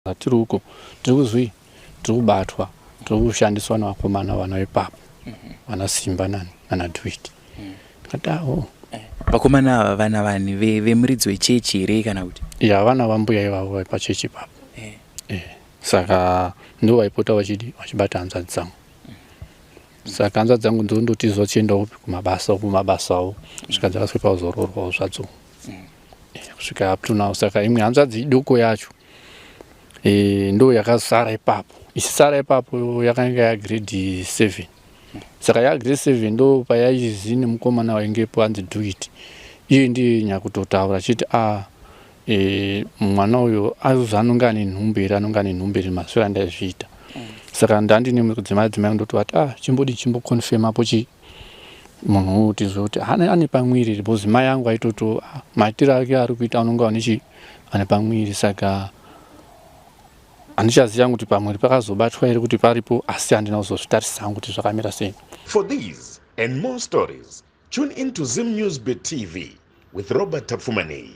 tiri uko tiri kuzwi tiri kubatwa tiri kushandiswa navakomana vana vepapo vana Simba nana Dwight. Ndikati vakomana ava vana vani vemuridzi wechechi here kana kuti? Ya, vana vambuya ivavo vaipachechi ipapo. Saka ndo vaipota vachibata hanzvadzi dzangu. Saka hanzvadzi dzangu ndondoti zochiendawo kumabasawo kusvika dzakasvika kuzoroorwawo zvadzo kusvika up to now. Saka imwe hanzvadzi idoko yacho ndo yakasara ipapo. Isisara ipapo yakanga yagrade 7. Saka yagrade 7 ndo payaizi nemukomana waingepo anzi Dwight. Iye ndiye nyakutotaura achiti mwana uyo anonga ane nhumberi maswera ndaizviita. Saka ndandine mudzimai ndoti chimbokonfirm apo munhu uti zoti ane pamwiri because mai yangu aitoto maitiro ake ari kuita anonga ane pamwiri. Saka handichaziva kuti pamwiri pakazobatwa here kuti paripo, asi handina kuzozvitarisira kuti zvakamira sei. For these and more stories, tune into Zim News Bit TV with Robert Tafumani.